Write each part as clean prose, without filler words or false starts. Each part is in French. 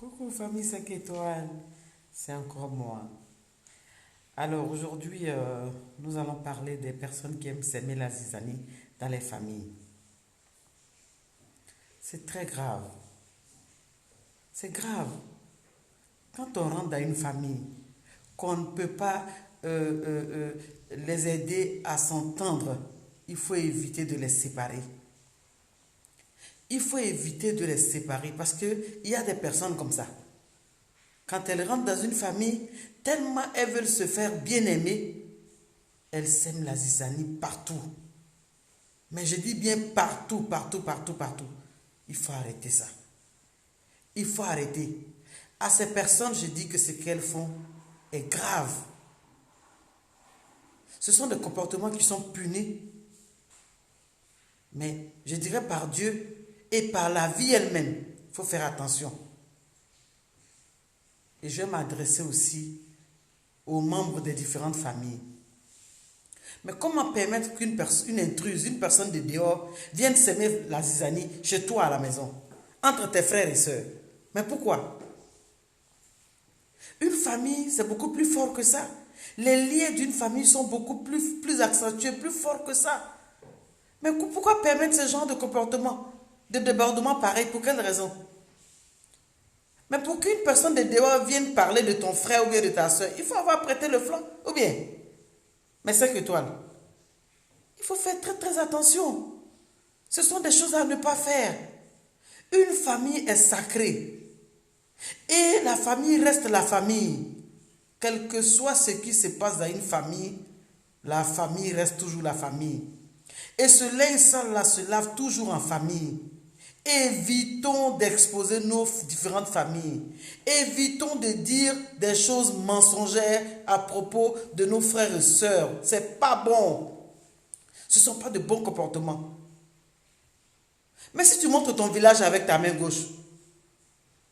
Coucou famille 5 étoiles, c'est encore moi. Alors aujourd'hui, nous allons parler des personnes qui aiment s'aimer la zizanie dans les familles. C'est très grave. C'est grave. Quand on rentre dans une famille, qu'on ne peut pas les aider à s'entendre, il faut éviter de les séparer. Il faut éviter de les séparer parce qu'il y a des personnes comme ça. Quand elles rentrent dans une famille, tellement elles veulent se faire bien aimer, elles sèment la zizanie partout. Mais je dis bien partout, partout, partout, partout. Il faut arrêter ça. Il faut arrêter. À ces personnes, je dis que ce qu'elles font est grave. Ce sont des comportements qui sont punis. Mais je dirais par Dieu et par la vie elle-même, il faut faire attention. Et je vais m'adresser aussi aux membres des différentes familles. Mais comment permettre qu'une intruse, une personne de dehors, vienne s'aimer la zizanie chez toi à la maison, entre tes frères et sœurs? Mais pourquoi? Une famille, c'est beaucoup plus fort que ça. Les liens d'une famille sont beaucoup plus accentués, plus forts que ça. Mais pourquoi permettre ce genre de comportement, de débordement pareil? Pour quelle raison? Mais pour qu'une personne de dehors vienne parler de ton frère ou bien de ta soeur, il faut avoir prêté le flanc. Ou bien, mais 5 étoiles. Il faut faire très très attention. Ce sont des choses à ne pas faire. Une famille est sacrée. Et la famille reste la famille. Quel que soit ce qui se passe dans une famille, la famille reste toujours la famille. Et ce linge sale-là se lave toujours en famille. Évitons d'exposer nos différentes familles. Évitons de dire des choses mensongères à propos de nos frères et sœurs. C'est pas bon. Ce ne sont pas de bons comportements. Mais si tu montres ton village avec ta main gauche,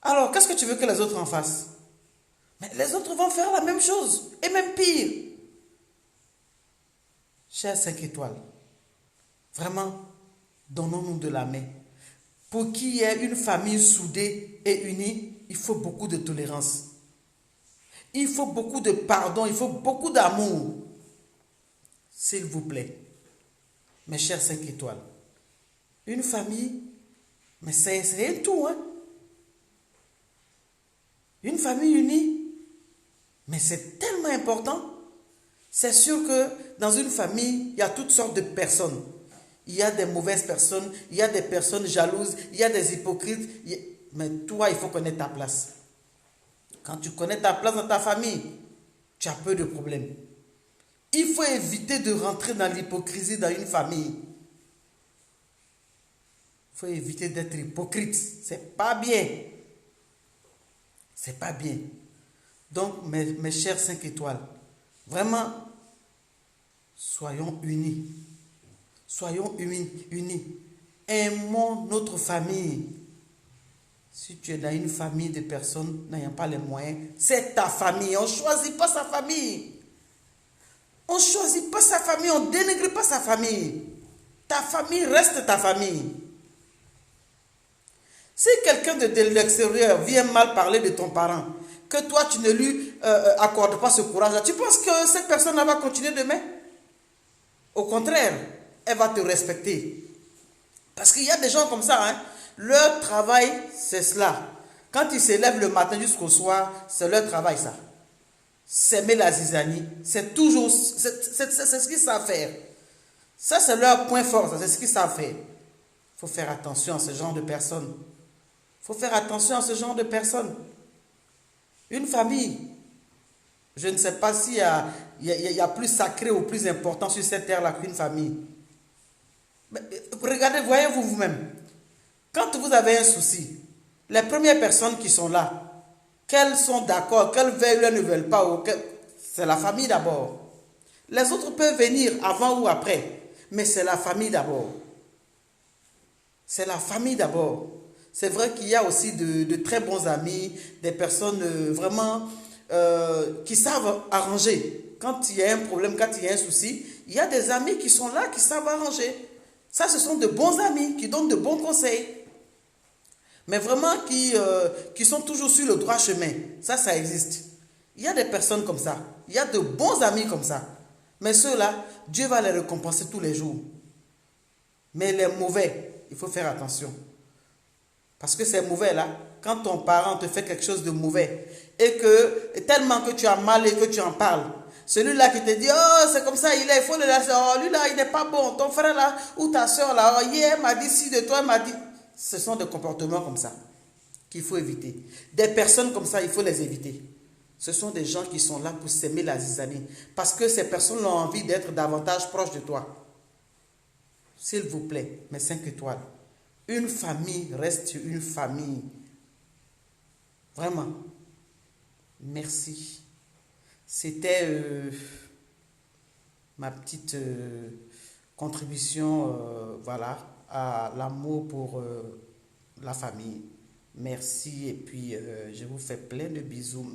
alors qu'est-ce que tu veux que les autres en fassent? Mais les autres vont faire la même chose. Et même pire. Chers 5 étoiles, vraiment, donnons-nous de la main. Pour qu'il y ait une famille soudée et unie, il faut beaucoup de tolérance. Il faut beaucoup de pardon, il faut beaucoup d'amour. S'il vous plaît, mes chers 5 étoiles, une famille, mais c'est un tout, hein? Une famille unie, mais c'est tellement important. C'est sûr que dans une famille, il y a toutes sortes de personnes. Il y a des mauvaises personnes, il y a des personnes jalouses, il y a des hypocrites. Mais toi, il faut connaître ta place. Quand tu connais ta place dans ta famille, tu as peu de problèmes. Il faut éviter de rentrer dans l'hypocrisie dans une famille. Il faut éviter d'être hypocrite. C'est pas bien. C'est pas bien. Donc, mes chers 5 étoiles, vraiment, soyons unis. Soyons unis. Aimons notre famille. Si tu es dans une famille de personnes n'ayant pas les moyens, c'est ta famille. On ne choisit pas sa famille. On ne choisit pas sa famille. On ne dénigre pas sa famille. Ta famille reste ta famille. Si quelqu'un de l'extérieur vient mal parler de ton parent, que toi tu ne lui accordes pas ce courage-là, tu penses que cette personne-là va continuer demain? Au contraire, elle va te respecter. Parce qu'il y a des gens comme ça, hein, leur travail, c'est cela. Quand ils se lèvent le matin jusqu'au soir, c'est leur travail, ça. S'aimer la zizanie, c'est toujours, c'est ce qu'ils savent faire. Ça, c'est leur point fort, c'est ce qu'ils savent faire. Il faut faire attention à ce genre de personnes. Il faut faire attention à ce genre de personnes. Une famille, je ne sais pas s'il y a plus sacré ou plus important sur cette terre-là qu'une famille. Mais regardez, voyez-vous vous-même. Quand vous avez un souci, les premières personnes qui sont là, qu'elles sont d'accord, qu'elles veulent ou ne veulent pas, c'est la famille d'abord. Les autres peuvent venir avant ou après, mais c'est la famille d'abord. C'est la famille d'abord. C'est vrai qu'il y a aussi de très bons amis, des personnes vraiment qui savent arranger. Quand il y a un problème, quand il y a un souci, il y a des amis qui sont là, qui savent arranger. Ça, ce sont de bons amis qui donnent de bons conseils. mais vraiment qui sont toujours sur le droit chemin. Ça existe. Il y a des personnes comme ça. Il y a de bons amis comme ça. Mais ceux-là, Dieu va les récompenser tous les jours. Mais les mauvais, il faut faire attention. Parce que ces mauvais-là, quand ton parent te fait quelque chose de mauvais, et tellement que tu as mal et que tu en parles, celui-là qui te dit, oh, c'est comme ça, il faut le laisser, oh, lui là, il n'est pas bon, ton frère là, ou ta soeur là, oh, hier m'a dit ci de toi, elle m'a dit. Ce sont des comportements comme ça qu'il faut éviter. Des personnes comme ça, il faut les éviter. Ce sont des gens qui sont là pour s'aimer la zizanie. Parce que ces personnes ont envie d'être davantage proches de toi. S'il vous plaît, mes 5 étoiles. Une famille reste une famille. Vraiment. Merci. C'était ma petite contribution voilà, à l'amour pour la famille. Merci et puis je vous fais plein de bisous.